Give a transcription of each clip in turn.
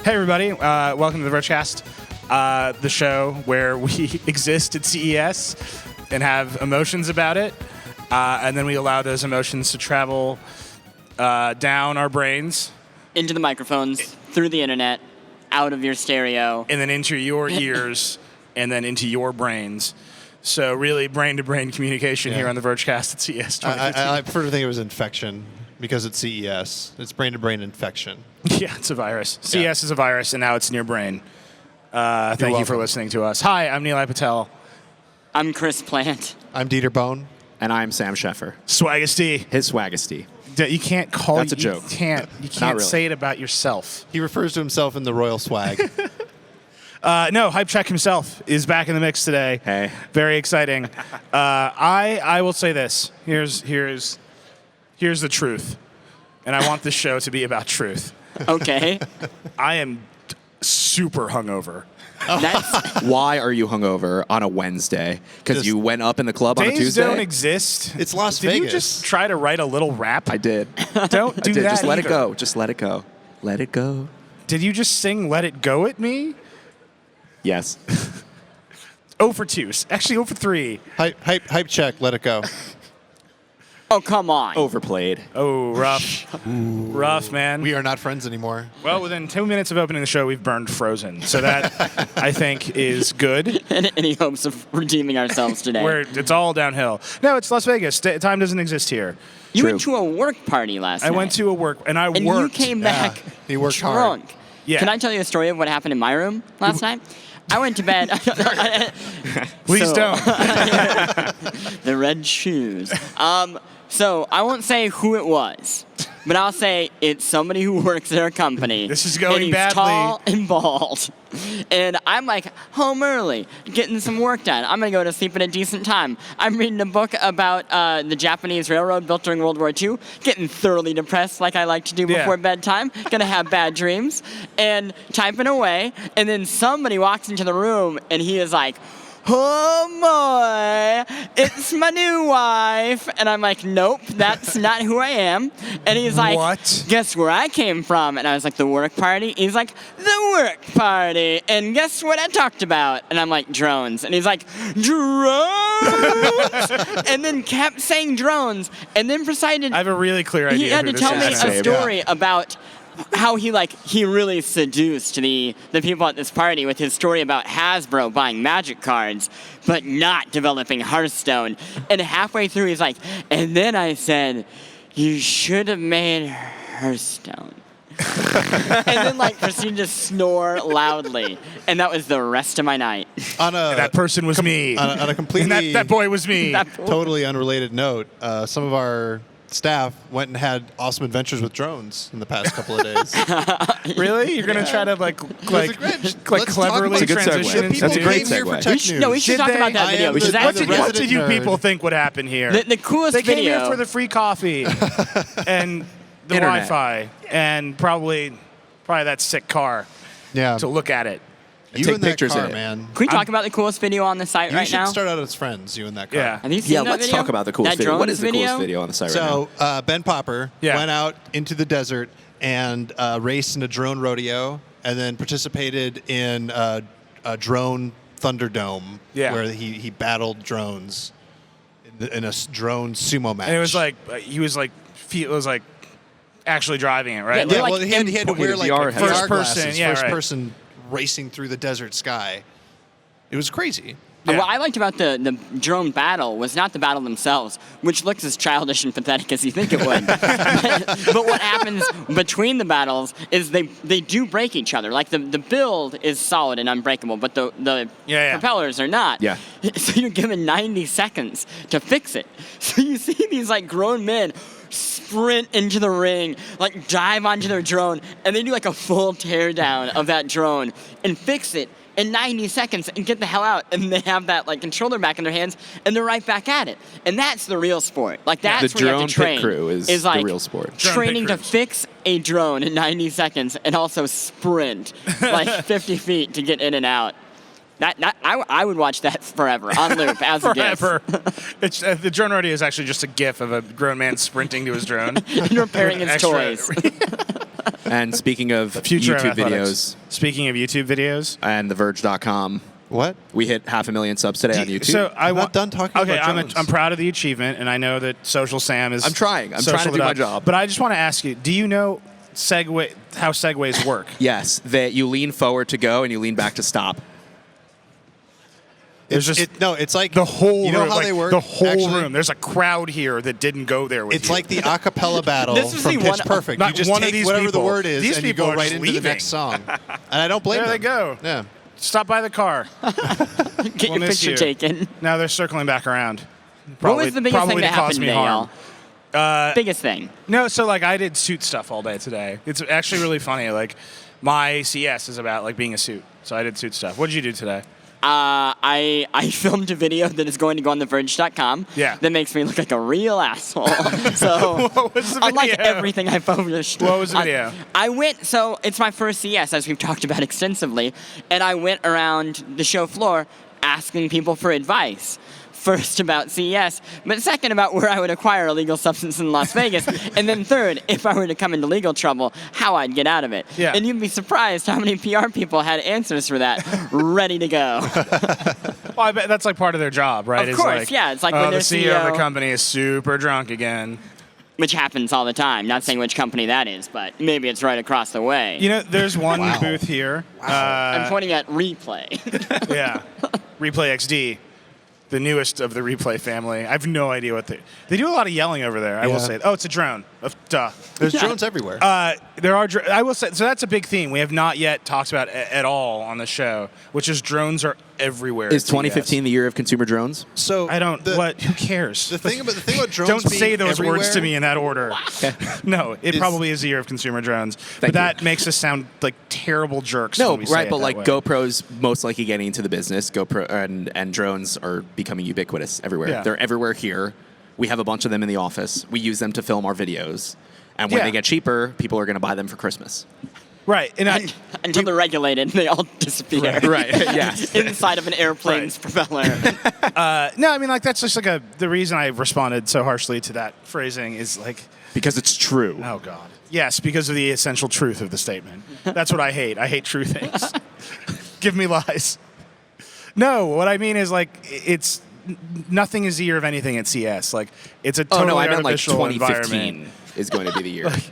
Hey, everybody. Welcome to the Vergecast, the show where we exist at CES and have emotions about it, and then we allow those emotions to travel down our brains. Into the microphones, through the internet, out of your stereo. And then into your ears, and then into your brains. So really brain-to-brain communication here on the Vergecast at CES 2015. I prefer to think it was infection because it's CES. It's brain-to-brain infection. Yeah, it's a virus. CES is a virus, and now it's in your brain. Thank you for listening to us. Hi, I'm Nilay Patel. I'm Chris Plante. I'm Dieter Bohn. And I'm Sam Sheffer. Swaggesty. His Swaggesty. You can't call That's a joke. You can't really. say it about yourself. He refers to himself in the royal swag. No, Hype Check himself is back in the mix today. Hey. Very exciting. I will say this. Here's the truth. And I want this show to be about truth. Okay. I am super hungover. That's Why are you hungover on a Wednesday? Because Just- you went up in the club on a Days Tuesday? don't exist. It's Las Did Vegas. you just try to write a little rap? I did. Don't do I did. that Just let it either. go. Just let it go. Let it go. Did you just sing Let It Go at me? Yes. 0 for 2. Actually, 0 for 3. Hype check. Let it go. oh, come on. Overplayed. Oh, rough. Rough, man. We are not friends anymore. Well, within 2 minutes of opening the show, we've burned Frozen. So that, I think, is good. Any hopes of redeeming ourselves today? It's all downhill. No, it's Las Vegas. Time doesn't exist here. You True. went to a work party last night. I went to a work, and I and worked. you came back he worked hard. drunk. Yeah. Can I tell you a story of what happened in my room last night? I went to bed. Please don't. The red shoes. So I won't say who it was, but I'll say it's somebody who works at our company. This is going and he's badly. Tall and bald, and I'm like home early, getting some work done. I'm gonna go to sleep at a decent time. I'm reading a book about the Japanese railroad built during World War II, getting thoroughly depressed like I like to do before bedtime. Gonna have bad dreams and typing away, and then somebody walks into the room and he is like, oh boy, it's my new wife. And I'm like, nope, that's not who I am. And he's like, What? Guess where I came from? And I was like, the work party? He's like, the work party. And guess what I talked about? And I'm like, drones. And he's like, drones? And then kept saying drones. And then proceeded, I have a really clear idea. he had who to this tell me is. a story about how he really seduced the people at this party with his story about Hasbro buying Magic cards, but not developing Hearthstone. And halfway through, he's like, and then I said, you should have made Hearthstone. And then proceeded to snore loudly. And that was the rest of my night. On a That person was me. on a completely And that boy was me. totally unrelated note, some of our staff went and had awesome adventures with drones in the past couple of days. Really? You're gonna try to Let's talk cleverly about a good segue. transition into That's a great came here for segue. tech We should Did talk they? about that I video am because the- that's I'm the a What good did resident you nerd. people think would happen here? The coolest They came video. here for the free coffee and the Internet. Wi-Fi and probably that sick car Yeah. to look at it. You take in that pictures car, in it. man. Can we talk about the coolest video on the site You right should now? start out as friends, you in that car. Yeah. Have you seen Yeah, that let's video? talk about the coolest That video. What drones is the coolest video on the site right now? So Ben Popper Yeah. went out into the desert and raced in a drone rodeo, and then participated in a drone Thunderdome, Yeah. where he battled drones in a drone sumo match. And it was like it was like actually driving it, right? Yeah, Like- they're well, he had to wear the VR headset. First person, glasses, yeah, first right. person racing through the desert sky. It was crazy. Yeah. What I liked about the drone battle was not the battle themselves, which looks as childish and pathetic as you think it would. but what happens between the battles is they do break each other. Like the build is solid and unbreakable, but the Yeah. propellers are not. Yeah. So you're given 90 seconds to fix it. So you see these grown men sprint into the ring, dive onto their drone, and they do a full teardown of that drone and fix it in 90 seconds and get the hell out. And they have that controller back in their hands, and they're right back at it. And that's the real sport. That's The where you have drone to train. pit crew is the real sport. Drone Training pit to crews. fix a drone in 90 seconds and also sprint 50 feet to get in and out. I would watch that forever on loop as a GIF. Forever. It's, the drone rodeo is actually just a GIF of a grown man sprinting to his drone. And repairing his Extra- toys. And speaking of Future of YouTube athletics. videos Speaking of YouTube videos, and the Verge.com, What? we hit 500,000 subs today on YouTube. So I'm not done talking okay, about drones. I'm proud of the achievement, and I know that Social Sam is. I'm trying to social do my it up. job. But I just want to ask you: do you know how segways work? Yes, that you lean forward to go and you lean back to stop. It's like The whole You know room, how like, they work? the whole Actually, room. There's a crowd here that didn't go there with It's you. like the a cappella battle This was from the Pitch one- Perfect. Not You just one of take these whatever the people. word is These and you people go are right just into the leaving. next song. And I don't blame There them. they go. Yeah. Stop by the car. Get We'll your miss picture you. taken. Now they're circling back around. What was the biggest probably thing to that cause happened me today, harm. y'all? Biggest thing. No, so like I did suit stuff all day today. It's actually really funny. Like my CES is about like being a suit, so I did suit stuff. What did you do today? I filmed a video that is going to go on the Verge.com. Yeah. That makes me look like a real asshole. So What was the unlike video? everything I published. What was the video? I went. So it's my first CES, as we've talked about extensively, and I went around the show floor asking people for advice. First about CES, but second about where I would acquire illegal substance in Las Vegas, and then third, if I were to come into legal trouble, how I'd get out of it. Yeah. And you'd be surprised how many PR people had answers for that ready to go. Well, I bet that's like part of their job, right? Of It's course, like, yeah, it's like oh, when the their CEO of the CEO company is super drunk again. Which happens all the time. Not saying which company that is, but maybe it's right across the way. You know, there's one Wow. booth here. I'm pointing at Replay. Yeah, Replay XD, the newest of the Replay family. I have no idea what they do. A lot of yelling over there. I will Yeah. say. Oh, it's a drone. Duh. There's drones everywhere. There are. I will say. So that's a big theme we have not yet talked about at all on the show, which is drones are everywhere. Is at 2015 the year of consumer drones? So CES. I don't. What? Who cares? The thing about drones. Don't being say those everywhere, words to me in that order. No, it Is- probably is the year of consumer drones. Thank but that makes us sound like terrible jerks. No, when we say right, it but that like way. GoPro's most likely getting into the business. GoPro and drones are becoming ubiquitous everywhere. Yeah. They're everywhere here. We have a bunch of them in the office. We use them to film our videos. And when Yeah. they get cheaper, people are going to buy them for Christmas. Right, and Until they're regulated, they all disappear. Right, yes. Inside of an airplane's propeller. no, I mean like that's just like the reason I responded so harshly to that phrasing is like, Because it's true. oh God, yes, because of the essential truth of the statement. That's what I hate. I hate true things. Give me lies. No, what I mean is like it's nothing is the year of anything at CES. Like it's a Oh, totally no, I meant like artificial 2015 environment. is going to be the year. Like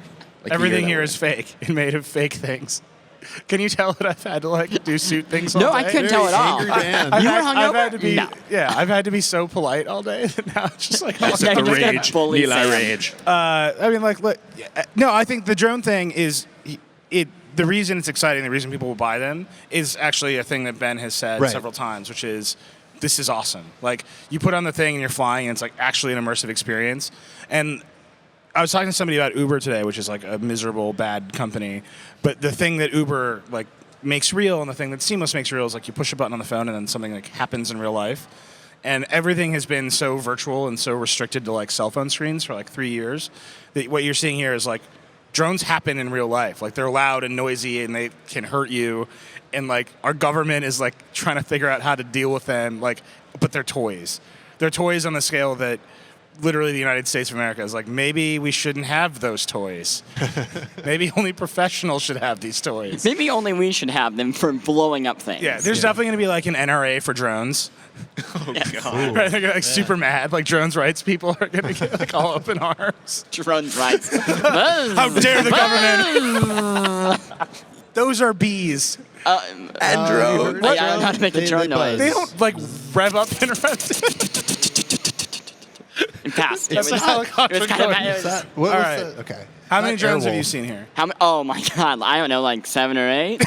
the Everything year here that is fake and made of fake things. Can you tell that I've had to like do suit things all No, day? I couldn't Very tell at all. angry man. You were I've had hungover? to be No. I've had to be so polite all day that now it's just like Yeah, the you're just gonna rage. bully Nilay Sam. rage. I mean, like, look, no, I think the drone thing is it. The reason it's exciting, the reason people will buy them, is actually a thing that Ben has said Right. several times, which is this is awesome. Like, you put on the thing and you're flying, and it's like actually an immersive experience. And I was talking to somebody about Uber today, which is like a miserable, bad company. But the thing that Uber like makes real, and the thing that Seamless makes real, is like you push a button on the phone, and then something like happens in real life. And everything has been so virtual and so restricted to like cell phone screens for like 3 years that what you're seeing here is like drones happen in real life. Like they're loud and noisy and they can hurt you. And like our government is like trying to figure out how to deal with them. Like, but they're toys. They're toys on the scale that literally the United States of America is like, maybe we shouldn't have those toys. Maybe only professionals should have these toys. Maybe only we should have them for blowing up things. Yeah, there's definitely going to be like an NRA for drones. God. Right, they're gonna, like super mad. Like drones rights people are going to get like all up in arms. Drones rights. How dare the government? Those are bees. And drones. I don't know how to make a drone noise. They don't like rev up and rev. It passed. It's a helicopter it was kind of going. bad. It was- What All was right. the- okay. How many Not drones have Airwolf. you seen here? how many? Oh my God! I don't know, like 7 or 8.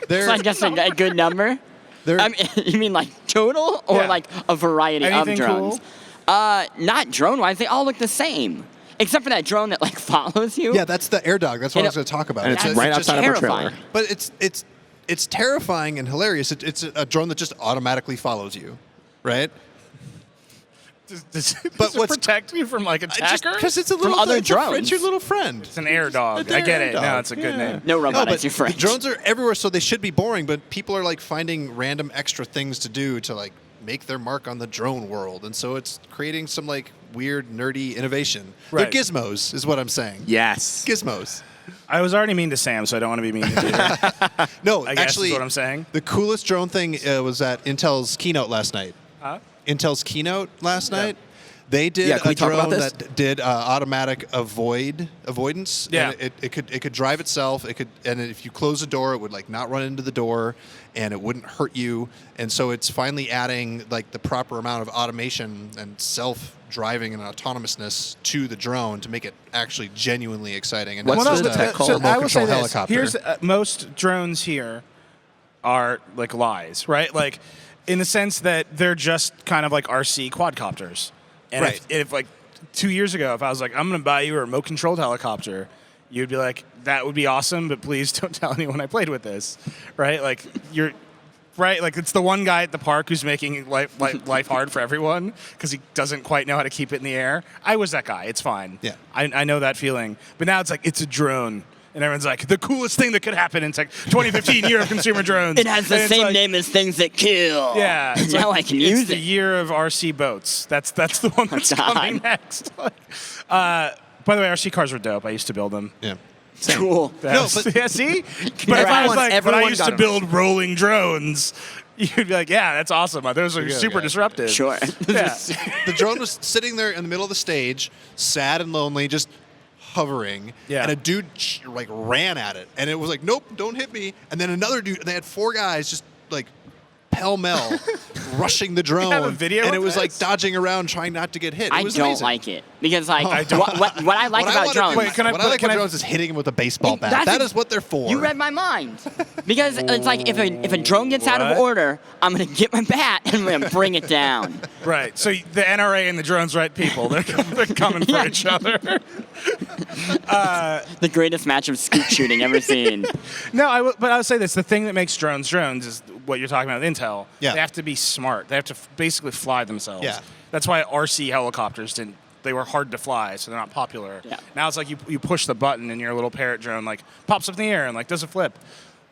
They're, So I guess a good number. they're, I mean, you mean like total or Yeah. like a variety Anything of drones? Not drone-wise. They all look the same, except for that drone that like follows you. yeah, that's the air dog. That's what And I was going to talk about. And it's That's right just outside of our terrifying. trailer. But it's terrifying and hilarious. It's a drone that just automatically follows you, right? Does But it what's- protect you from like attackers? Because it's a little other it's a friend- drones. It's your little friend. It's an air dog. It's I an get air it. dog. No, it's a good Yeah. name. No robot, but as your friend. the drones are everywhere, so they should be boring. But people are like finding random extra things to do to like make their mark on the drone world, and so it's creating some like weird nerdy innovation. Right. They're gizmos, is what I'm saying. Yes. Gizmos. I was already mean to Sam, so I don't want to be mean to you. No, I guess actually, is what I'm saying. the coolest drone thing was at Intel's keynote last night. Huh? Intel's keynote last night. They did Yeah, can we a talk about drone this? that did automatic avoidance. Yeah. And it could drive itself. And if you close the door, it would like not run into the door, and it wouldn't hurt you. And so it's finally adding like the proper amount of automation and self-driving and autonomousness to the drone to make it actually genuinely exciting. And What's not the just tech a called? remote I will say control this. helicopter. Here's most drones here are like lies, right? Like in the sense that they're just kind of like RC quadcopters. And Right. if like 2 years ago, if I was like, I'm going to buy you a remote controlled helicopter, you'd be like, that would be awesome, but please don't tell anyone I played with this, right? Like you're right. Like it's the one guy at the park who's making life hard for everyone because he doesn't quite know how to keep it in the air. I was that guy. It's fine. Yeah. I know that feeling. But now it's like, it's a drone. And everyone's like, the coolest thing that could happen in 2015 year of consumer drones. It has the And it's same like, name as things that kill. Yeah. It's Now like, I can it's use the it. year of RC boats. That's the one that's God. coming next. By the way, RC cars were dope. I used to build them. yeah. Cool. No, but- yeah, see? But if I was like, but I Everyone used got to them. build rolling drones, you'd be like, yeah, that's awesome. Those are good, super guys. disruptive. Sure. Yeah. The drone was sitting there in the middle of the stage, sad and lonely, just hovering. Yeah. And a dude like ran at it, and it was like, nope, don't hit me. And then another dude, and they had 4 guys just like pell-mell rushing the drone. have a video and of it was like this? dodging around, trying not to get hit. It I was don't amazing. like it because like I don't- what I like What I about wanna- drones. Wait, can I what put- I like can about I- drones is hitting him with a baseball bat. That's That a- is what they're for. You read my mind. Because it's like if a drone gets out of What? order, I'm gonna get my bat and I'm gonna bring it down. Right. So the NRA and the drones right people. They're coming for Yeah. each other. The greatest match of scoop shooting ever seen. No, but I would say this. The thing that makes drones is what you're talking about with Intel. Yeah. They have to be smart. They have to basically fly themselves. Yeah. That's why RC helicopters didn't. They were hard to fly, so they're not popular. Yeah. Now it's like you push the button and your little parrot drone like pops up in the air and like does a flip,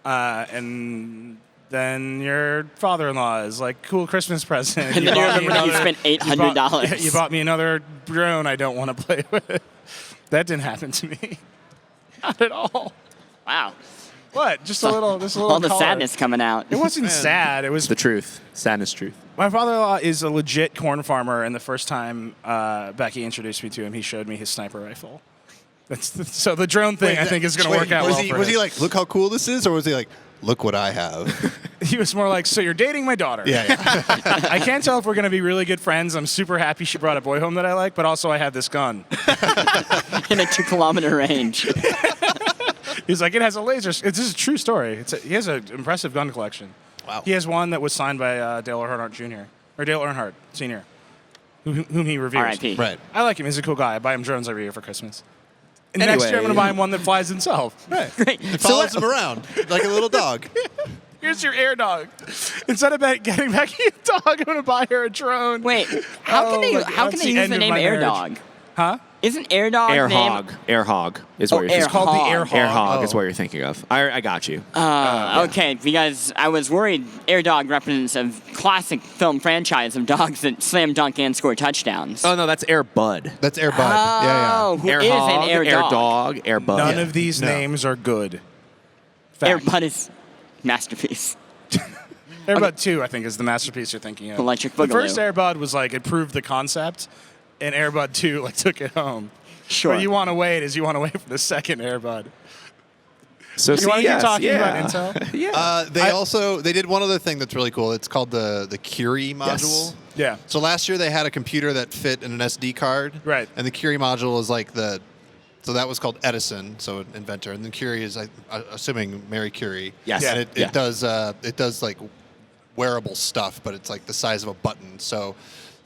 and then your father-in-law is like, cool Christmas present. And then you bought me remember that you another- spent $800. Yeah, you bought me another drone I don't want to play with. That didn't happen to me. Not at all. Wow. What? Just a little All the color. sadness coming out. It wasn't sad. It was The truth. Sadness truth. my father-in-law is a legit corn farmer, and the first time Becky introduced me to him, he showed me his sniper rifle. So the drone thing, I think, is going to work out was well he, for Was him. he like, look how cool this is? Or was he like, look what I have? He was more like, so you're dating my daughter. yeah. I can't tell if we're going to be really good friends. I'm super happy she brought a boy home that I like, but also I have this gun. In a 2-kilometer range. He's like, it has a laser. This is a true story. He has an impressive gun collection. Wow. He has one that was signed by Dale Earnhardt Jr. or Dale Earnhardt Sr., whom he reveres. R.I.P. Right. I like him. He's a cool guy. I buy him drones every year for Christmas. And next year I'm Anyway. going to buy him one that flies himself. Great. It follows him around like a little dog. Here's your air dog. Instead of getting Becky a dog, I'm going to buy her a drone. Wait, how can they like, how that's can they the use end the of name my Air marriage. Dog? Huh? Isn't Air Dog Air name? hog. Air hog is what Oh, you're air It's thinking. called the hog. air hog. Air hog Oh. is what you're thinking of. I got you. Okay, because I was worried Air Dog represents a classic film franchise of dogs that slam dunk and score touchdowns. Oh no, that's Air Bud. That's Air Bud. Oh, who Air is hog, an Air Dog? Dog, Air Bud. None Yeah. of these No. names are good. Air Fact. Bud is masterpiece. Airbud 2, I think, is the masterpiece you're thinking of. Electric The Boogaloo. first Airbud was like, it proved the concept, and Airbud 2 like took it home. Sure. What you want to wait for the second Airbud. So You want to keep CES, talking yeah. about Intel? Yeah. They did one other thing that's really cool. It's called the Curie module. Yeah. So last year they had a computer that fit in an SD card. Right. And the Curie module is like so that was called Edison, so an inventor, and then Curie is assuming Mary Curie. Yes. And Yeah. it does like wearable stuff, but it's like the size of a button. So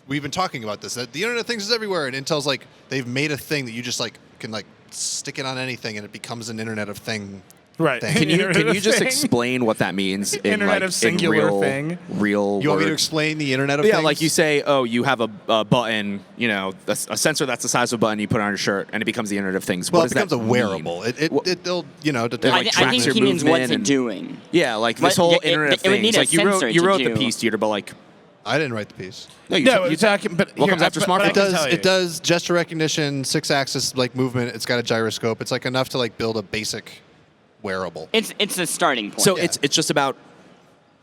we've been talking about this, that the Internet of Things is everywhere, and Intel's like, they've made a thing that you just like can like stick it on anything and it becomes an Internet of Thing. Right. Thing. Can you Internet of just Thing. explain what that means in Internet like of singular in real, thing. real You want me to words? explain the Internet of Yeah, Things? like you say, oh, you have a button, a sensor that's the size of a button, you put it on your shirt, and it becomes the Internet of Things. Well, what it does becomes that a wearable. mean? It'll detect like, I tracks think your he means what's movement it and- doing. Yeah, like What- this whole it- Internet of it would Things. need a Like you sensor wrote to the do- piece, Dieter, but like I didn't write the piece. No, you talking, but what comes after smartphone? It does gesture recognition, 6-axis like movement. It's got a gyroscope. It's like enough to like build a basic wearable. It's a starting point. So it's just about.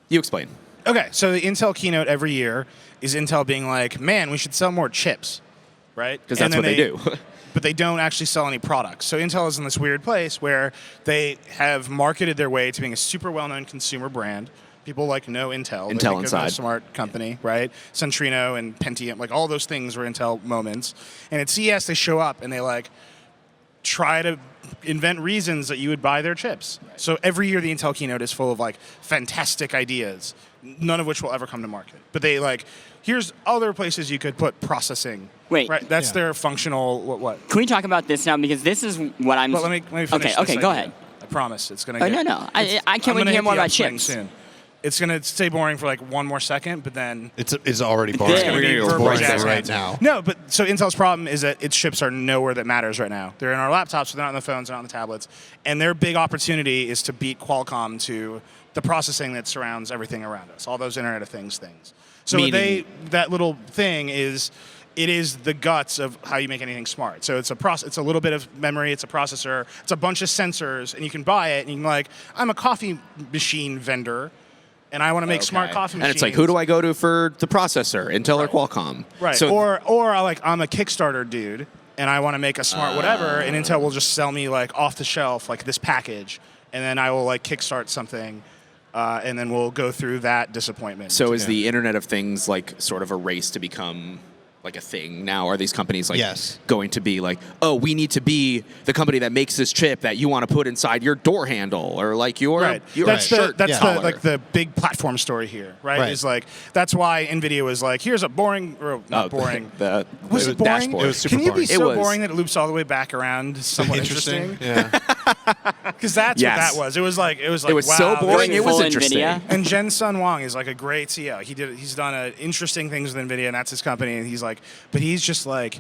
You explain. Okay, so the Intel keynote every year is Intel being like, man, we should sell more chips, right? Because that's what they do. But they don't actually sell any products. So Intel is in this weird place where they have marketed their way to being a super well-known consumer brand. People like know Intel. Intel They inside. a smart company, right? Centrino and Pentium, like all those things were Intel moments. And at CES, they show up and they like try to invent reasons that you would buy their chips. So every year the Intel keynote is full of like fantastic ideas, none of which will ever come to market. But they like, here's other places you could put processing. Wait. Right? That's their functional what? Can we talk about this now? Because this is what I'm... Well, let me finish Okay, this go idea. ahead. I promise it's going Oh, to get... no. I can't wait to hear more about chips. Soon. It's going to stay boring for like one more second, but then... It's already boring. It's gonna be It's verbal boring jazz right hands. now. No, but so Intel's problem is that its chips are nowhere that matters right now. They're in our laptops, so they're not on the phones, they're not on the tablets. And their big opportunity is to beat Qualcomm to the processing that surrounds everything around us, all those Internet of Things things. So that little thing is... It is the guts of how you make anything smart. So it's a little bit of memory, it's a processor, it's a bunch of sensors, and you can buy it, and you can like, I'm a coffee machine vendor, and I want to make smart coffee machines. And it's like, who do I go to for the processor, Intel or Qualcomm? Right. So or I'm a Kickstarter dude, and I want to make a smart whatever, and Intel will just sell me like off the shelf like this package, and then I will like kickstart something, and then we'll go through that disappointment. So is the Internet of Things like sort of a race to become like a thing now? Are these companies like going to be like, oh, we need to be the company that makes this chip that you want to put inside your door handle or like your shirt collar? Like the big platform story here, right? Is like that's why NVIDIA was like, here's a boring, or not boring. Was it boring? Dashboard. It was super Can you be boring. so boring that it loops all the way back around? Somewhat interesting. Yeah. Because that's what that was. It was like it was wow, so boring. this It was full interesting. NVIDIA. And Jensen Huang is like a great CEO. He's done interesting things with NVIDIA, and that's his company. And he's like, but he's just like,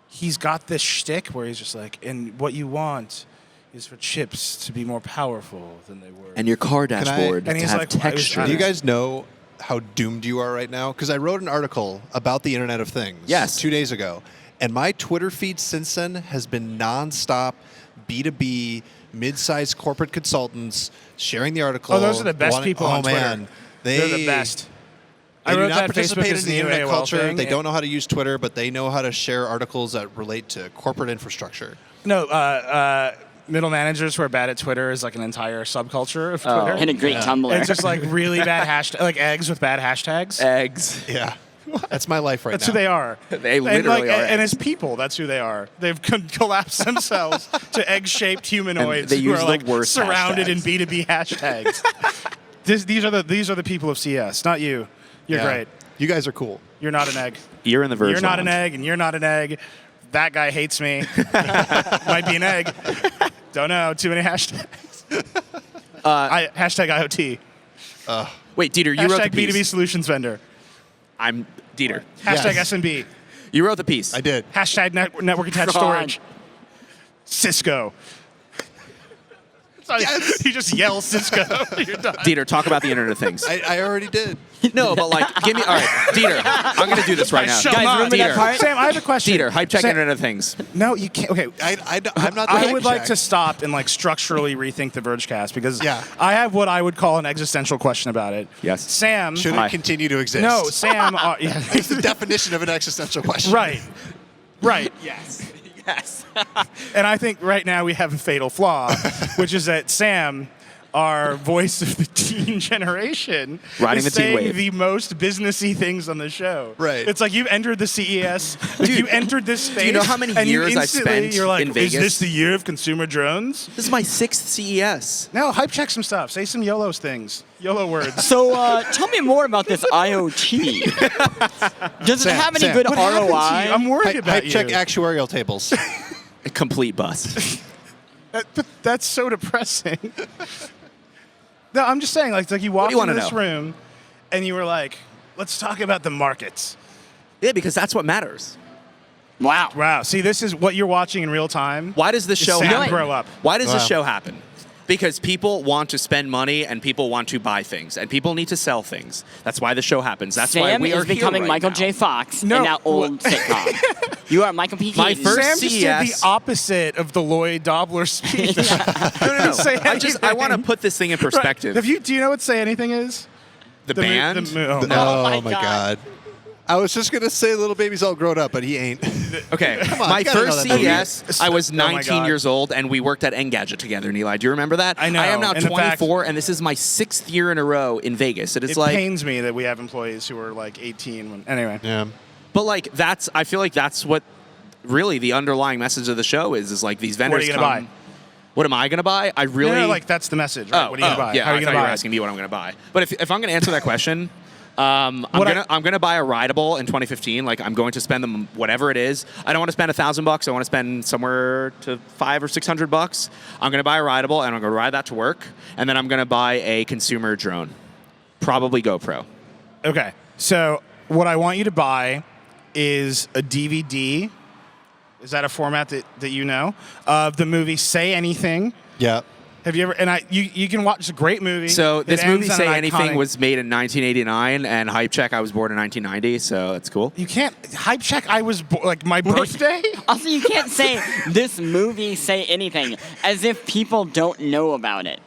he's got this shtick where he's just like, and what you want is for chips to be more powerful than they were. And your car dashboard And to he's have like, texture. Do you guys know how doomed you are right now? Because I wrote an article about the Internet of Things 2 days ago, and my Twitter feed since then has been nonstop B2B, mid-sized corporate consultants sharing the article. Oh, those are the best people on Twitter. Man, They're the best. They I do wrote not that participate Facebook in is the the internet AOL culture. thing. They don't know how to use Twitter, but they know how to share articles that relate to corporate infrastructure. No, middle managers who are bad at Twitter is like an entire subculture of Twitter. And a great Tumblr. It's just like really bad hashtag, like eggs with bad hashtags. Eggs. Yeah. That's my life right That's now. who they are. They literally are And eggs. as people, that's who they are. They've collapsed themselves to egg-shaped humanoids they who use are the like worst surrounded in hashtags. B2B hashtags. These are the people of CS, not you. You're great. You guys are cool. You're not an egg. You're in the Verge You're not an Lounge. egg, and you're not an egg. That guy hates me. Might be an egg. Don't know. Too many hashtags. Hashtag IoT. Wait, Dieter, you wrote the Hashtag piece. B2B solutions vendor. I'm Dieter. Hashtag Yes. SMB. You wrote the piece. I did. Hashtag network attached Fraud. storage. Cisco. You just yell Cisco. You're done. Dieter, talk about the Internet of Things. I already did. No, but like, give me. All right, Dieter, I'm going to do this right now. Shut Guys, up. remember that Dieter. part? Sam, I have a question. Dieter, hype check Sam- Internet of Things. No, you can't. Okay. I'm not the I hype would like check. to stop and like structurally rethink the Vergecast because Yeah. I have what I would call an existential question about it. Yes. Sam. Should Hi. it continue to exist? No, Sam. Yeah. It's the definition of an existential question. Right. Right. Yes. Yes. And I think right now we have a fatal flaw, which is that Sam, our voice of the teen generation, Riding is the teen saying wave. the most businessy things on the show. Right. It's like you've entered the CES. You entered this space. you know how many and you years I instantly- spent You're like, in is Vegas? this the year of consumer drones? This is my 6th CES. No, hype check some stuff. Say some YOLO's things. YOLO words. So tell me more about this IoT. Does it have any Sam, good What happened to you? ROI? I'm worried about Hype you. check actuarial tables. A complete bust. That's so depressing. No, I'm just saying, like you walked do you into wanna this know? room, and you were like, "Let's talk about the markets." Yeah, because that's what matters. Wow. Wow. See, this is what you're watching in real time. Why does this show Sam happen? grow up. Why does this Wow. show happen? Because people want to spend money and people want to buy things and people need to sell things. That's why the show happens. That's Sam why we are is becoming here right Michael now. J. Fox in No, that old sitcom. You are Michael P. My Keaton. first Sam just did CES the opposite of the Lloyd Dobler speech. No. Say I want to anything. put this thing in perspective. Right. Do you know what Say Anything is? The band? oh, Oh, my my God. God. I was just going to say Little Baby's all grown up, but he ain't. Okay, on, my you gotta first know that CES, I was Oh my 19 God. years old, and we worked at Engadget together, Nilay. Do you remember that? I know, I am now and the fact- 24, and this is my 6th year in a row in Vegas. It is It like, pains me that we have employees who are like 18. Anyway. Yeah. but like I feel like that's what really the underlying message of the show is like these vendors What are you gonna come. buy? What am I going to buy? I really No, like that's the message, right? What are you gonna buy? Yeah, How are I you thought gonna you were buy? asking me what I'm going to buy. But if I'm going to answer that question, I'm What gonna buy a rideable in 2015. Like I'm going to spend them whatever it is. I don't want to spend $1,000. I want to spend somewhere to $500 or $600. I'm gonna buy a rideable and I'm gonna ride that to work. And then I'm gonna buy a consumer drone, probably GoPro. Okay. So what I want you to buy is a DVD. Is that a format that you know of the movie Say Anything? Yeah. Have you ever? And you can watch. It's a great movie. So It this ends movie, on Say an Anything, iconic- was made in 1989, and Hype Check, I was born in 1990, so that's cool. You can't hype check. I was like my birthday. Also, you can't say this movie Say Anything as if people don't know about it.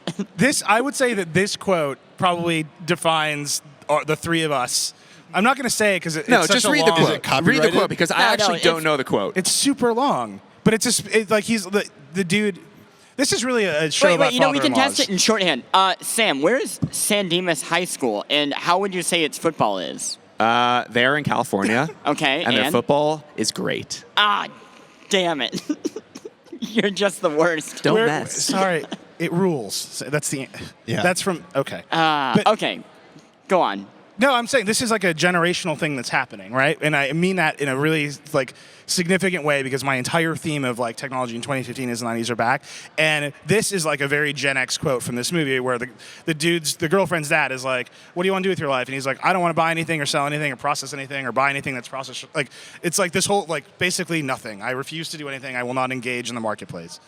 I would say that this quote probably defines the three of us. I'm not going to say it because No, it's just such a read the long, Is quote. it Read the copyrighted? quote because I No, actually it's- don't know the quote. It's super long, but it's like he's the dude. This is really a show about Wait, we can father-in-laws. test it in shorthand. Sam, where is San Dimas High School, and how would you say its football is? They're in California. Okay, and their and? football is great. Ah, damn it. You're just the worst. Don't Where- mess. Sorry, it rules. So that's the. Yeah. That's from okay. But- Okay, go on. No, I'm saying this is like a generational thing that's happening, right? And I mean that in a really like significant way because my entire theme of like technology in 2015 is the 90s are back, and this is like a very Gen X quote from this movie where the girlfriend's dad is like, "What do you want to do with your life?" And he's like, "I don't want to buy anything or sell anything or process anything or buy anything that's processed." Like it's like this whole like basically nothing. I refuse to do anything. I will not engage in the marketplace.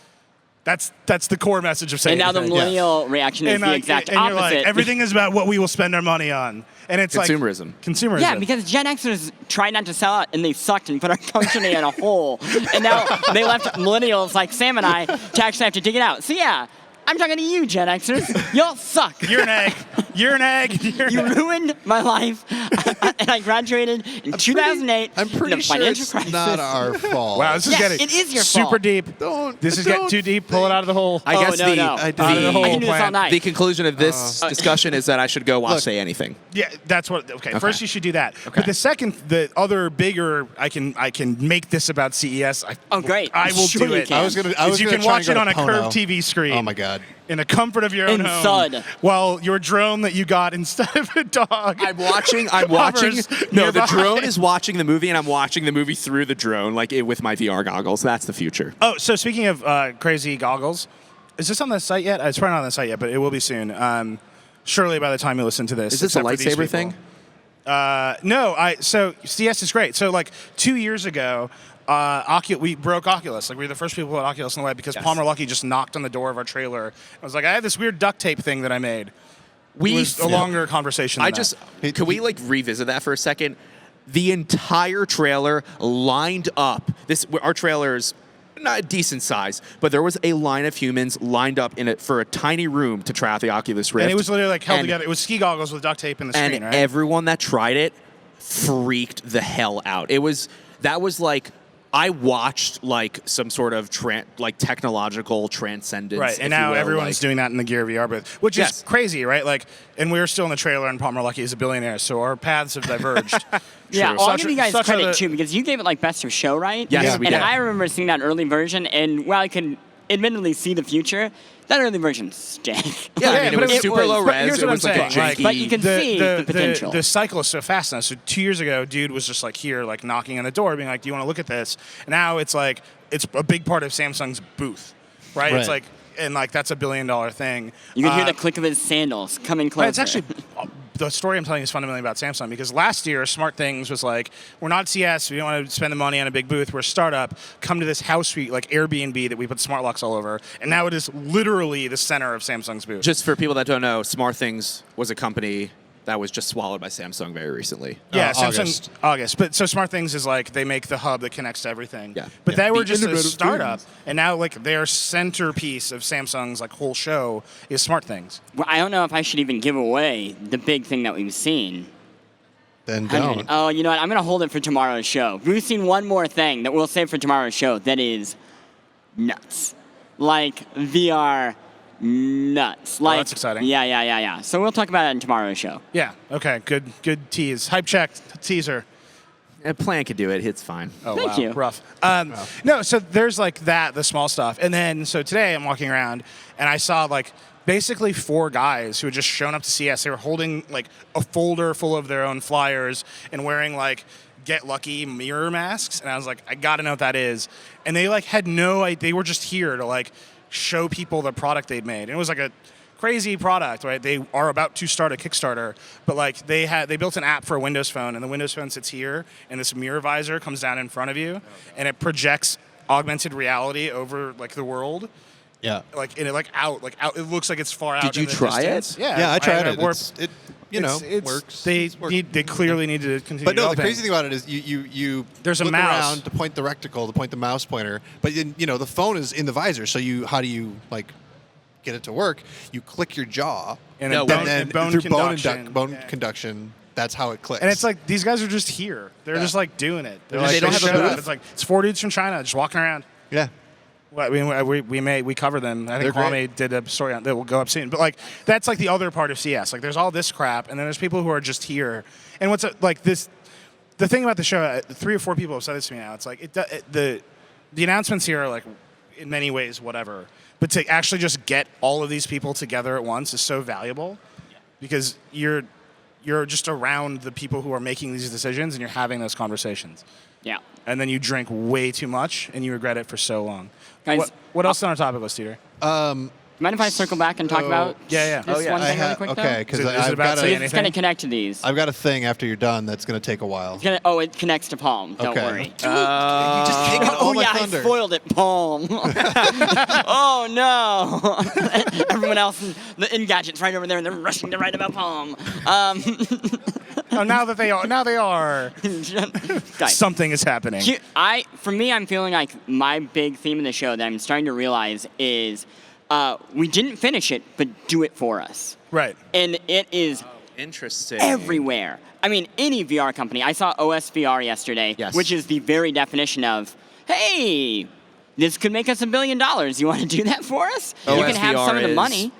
That's the core message of saying. And now the anything. millennial reaction is the exact and opposite. You're like, everything is about what we will spend our money on, and it's Consumerism. like consumerism. Yeah, because Gen Xers tried not to sell out, and they sucked and put our country in a hole. And now they left millennials like Sam and I to actually have to dig it out. So yeah, I'm talking to you, Gen Xers. Y'all suck. You're an egg. You're an egg. You're an You egg. ruined my life, and I graduated in 2008. I'm pretty in a sure financial it's crisis. not our fault. Wow, this is Yes, getting it is your super fault. deep. This is getting too deep. Pull it out of the hole. I guess no, no. I Out of the did. hole. I can do this all Plant. night. the conclusion of this discussion is that I should go watch Look. Say Anything. Yeah, that's what. Okay, first you should do that. Okay. But the other bigger, I can make this about CES. Oh, great. I will Sure do you it. can. I was gonna. Is you can try watch and it go on to a Pono. curved TV screen. Oh my God. In the comfort of your own In home. Sud. While your drone that you got instead of a dog. I'm watching. hovers No, the nearby. drone is watching the movie, and I'm watching the movie through the drone, with my VR goggles. That's the future. Oh, so speaking of crazy goggles, is this on the site yet? It's probably not on the site yet, but it will be soon. Surely by the time you listen to this. Is this a except for these lightsaber people. thing? No, so CS is great. So like 2 years ago, we broke Oculus. Like we were the first people to put Oculus on the web because Yes. Palmer Luckey just knocked on the door of our trailer. I was like, I have this weird duct tape thing that I made. It was a longer conversation. Than that. Can we revisit that for a second? The entire trailer lined up. Our trailer's not a decent size, but there was a line of humans lined up for a tiny room to try out the Oculus Rift. And it was literally like held And- together. It was ski goggles with duct tape in the and screen, right? everyone that tried it freaked the hell out. That was like I watched like some sort of technological transcendence. Right, if and you now will, everyone's doing that in the Gear VR booth, which Yes. is crazy, right? Like, and we're still in the trailer, and Palmer Luckey is a billionaire, so our paths have diverged. Yeah, True. well, I'll Such give a- you guys such credit a- too because you gave it like best of show, right? Yes, Yeah, we And did. I remember seeing that early version, and while I can admittedly see the future, that early version stank. Yeah, I Yeah, mean, it but was it super was- low but res. here's It what was I'm like a saying, like, janky. But you can see the potential. The cycle is so fast now. So 2 years ago, dude was just like here, like knocking on the door, being like, "Do you want to look at this?" Now it's like it's a big part of Samsung's booth, right? It's Right. like, and like that's $1 billion thing. You can hear the click of his sandals coming closer. But it's actually the story I'm telling you is fundamentally about Samsung, because last year Smart Things was like, we're not CES, we don't want to spend the money on a big booth, we're a startup, come to this house suite like Airbnb that we put smart locks all over, and now it is literally the center of Samsung's booth. Just for people that don't know, Smart Things was a company that was just swallowed by Samsung very recently. Yeah, Samsung August. But so Smart Things is like they make the hub that connects to everything. Yeah. But Yeah. they were The just a Internet of startup, Things. and now like their centerpiece of Samsung's like whole show is Smart Things. Well, I don't know if I should even give away the big thing that we've seen. Then don't. Oh, you know what? I'm going to hold it for tomorrow's show. We've seen one more thing that we'll save for tomorrow's show that is nuts. Like VR nuts. Like, that's exciting. Yeah. So we'll talk about it in tomorrow's show. Yeah. Okay. Good tease. Hype check. Teaser. Plante could do it. It's fine. Oh, Thank wow. you. Rough. No, so there's like that, the small stuff. And then, so today I'm walking around and I saw like basically 4 guys who had just shown up to CES. They were holding like a folder full of their own flyers and wearing like Get Lucky mirror masks. And I was like, I got to know what that is. And they like had no idea. They were just here to like show people the product they'd made. And it was like a crazy product, right? They are about to start a Kickstarter, but like they built an app for a Windows Phone, and the Windows Phone sits here, and this mirror visor comes down in front of you, and it projects augmented reality over like the world. Yeah. Like and it out. It looks like it's far out. Did you in the try distance. it? Yeah, I tried it. It's- It works. They It's working. they clearly need to continue. But no, the developing. crazy thing about it is you There's a look mouse. around to point the recticle, to point the mouse pointer, but then, the phone is in the visor. So how do you like get it to work? You click your jaw, And No, then and bone, then through conduction. bone Yeah. conduction, that's how it clicks. And it's like these guys are just here. They're Yeah. just like doing it. They're They like, don't have a showed up. booth? It's like it's 4 dudes from China just walking around. yeah. Well, we cover them. I think They're Kwame great. did a story on that will go up soon. But like that's like the other part of CS. Like there's all this crap, and then there's people who are just here. And what's like this? The thing about the show, 3 or 4 people have said this to me now. It's like the announcements here are like in many ways whatever. But to actually just get all of these people together at once is so valuable because you're just around the people who are making these decisions and you're having those conversations. Yeah. And then you drink way too much and you regret it for so long. Guys, What else on our topic list, Peter? Mind if I circle back and talk So- about Yeah. this one thing really quick, okay, because Is it I've about got saying a, It's going to connect to these. I've got a thing after you're done that's going to take a while. It connects to Palm. Don't Okay. worry. You just taking all Oh my yeah, thunder. I spoiled it, Palm. Oh no! Everyone else in Engadget's right over there, and they're rushing to write about Palm. Oh, now they are. Guys, Something is happening. For me, I'm feeling like my big theme in the show that I'm starting to realize is we didn't finish it, but do it for us. Right. And it is Interesting. everywhere. I mean, any VR company. I saw OSVR yesterday, Yes. which is the very definition of, hey, this could make us $1 billion. You want to do that for us? You can have some of the OSVR money.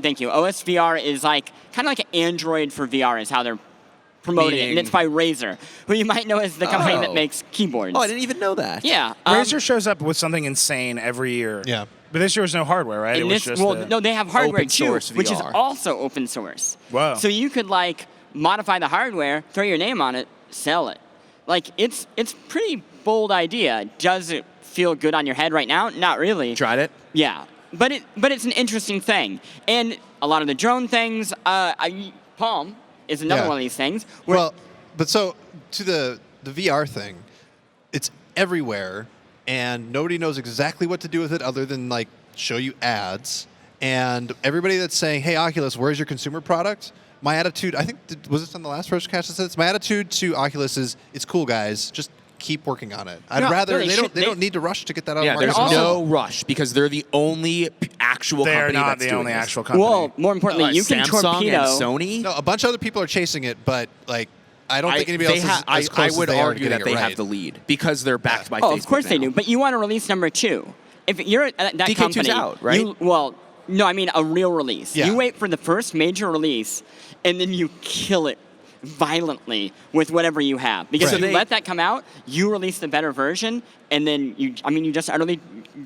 Thank you. OSVR is like kind of like an Android for VR is how they're promoting it, and Meaning- it's by Razer, who you might know as the company that Oh. makes keyboards. Oh, I didn't even know that. Yeah. Razer shows up with something insane every year. Yeah. But this year was no hardware, right? It And was this, just no, they have hardware open too, source which is VR. also open source. Wow. So you could like modify the hardware, throw your name on it, sell it. Like it's pretty bold idea. Does it feel good on your head right now? Not really. Tried it? Yeah, but it's an interesting thing, and a lot of the drone things. Palm is another Yeah. one of these things. Where Well, but so to the VR thing, it's everywhere, and nobody knows exactly what to do with it other than like show you ads. And everybody that's saying, "Hey, Oculus, where's your consumer product?" My attitude, I think, was this on the last Vergecast that said this? My attitude to Oculus is, "It's cool, guys. Just keep working on it." I'd No, rather no, they don't need to rush to get that out. Yeah, of the there's market. no rush because they're the only actual They're company not that's the doing only this. actual company. well, more importantly, you can Samsung torpedo. and Sony. No, a bunch of other people are chasing it, but like I don't think anybody they else is ha- as close I would as they are to argue getting that they it have right. the lead because they're backed by Oh, Facebook of course they now. do. But you want to release number 2. If you're at that DK2's company, out, right? No, I mean a real release. Yeah. You wait for the first major release, and then you kill it violently with whatever you have. Because Right. if So you they- let that come out, you release the better version, and then you just utterly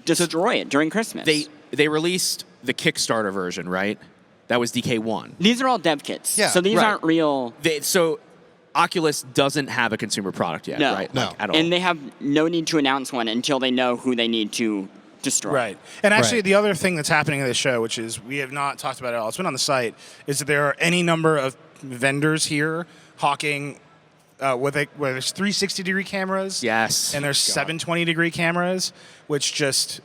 destroy it during Christmas. They released the Kickstarter version, right? That was DK1. These are all dev kits. Yeah, so these right. aren't real. So Oculus doesn't have a consumer product yet, No. right? No. Like, at all. And they have no need to announce one until they know who they need to destroy. Right. And actually, Right. the other thing that's happening in this show, which is we have not talked about it at all, it's been on the site, is that there are any number of vendors here hawking where there's 360-degree cameras. Yes. And there's 720-degree cameras, which just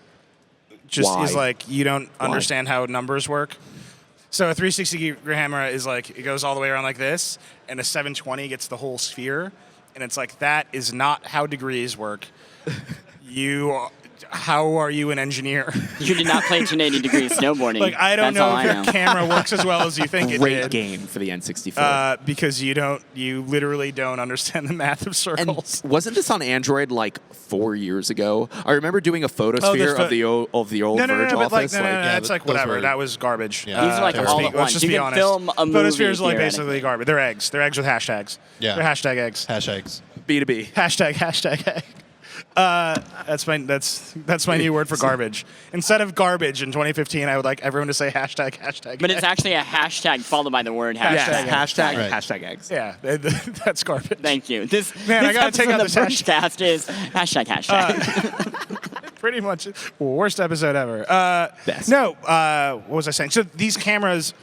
Why? is like, you don't understand how numbers work. So a 360-degree camera is like, it goes all the way around like this, and a 720 gets the whole sphere. And it's like, that is not how degrees work. How are you an engineer? You did not play 180-degree snowboarding. Like, I don't That's all know I if your camera works as well as you think it Great did. game for the N64. Because you literally don't understand the math of and circles. wasn't this on Android like 4 years ago? I remember doing a photosphere of the old No, Verge but like, office. no, that's like those whatever. were- That was garbage. Yeah. These are like Let's all be- at let's once. just You be can honest. film a movie. Photospheres are like theoretically. basically garbage. They're eggs. They're eggs with hashtags. Yeah. They're hashtag eggs. Hashtags. B2B. Hashtag egg. That's my new word for garbage. Instead of garbage in 2015, I would like everyone to say hashtag But egg. it's actually a hashtag followed by the word hashtag. Hashtag Yes, hashtag, Right. hashtag eggs. Yeah, that's garbage. Thank you. This Man, I this gotta take episode out of this the Vergecast is hashtag. Pretty much worst episode ever. Best. No, what was I saying? So these cameras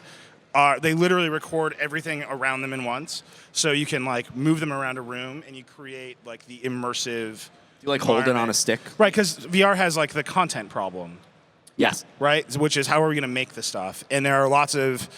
they literally record everything around them in once. So you can like move them around a room and you create like the immersive. You like hold it on a environment. stick? Right, because VR has like the content problem, Yes. right? Which is how are we going to make the stuff? And there are lots of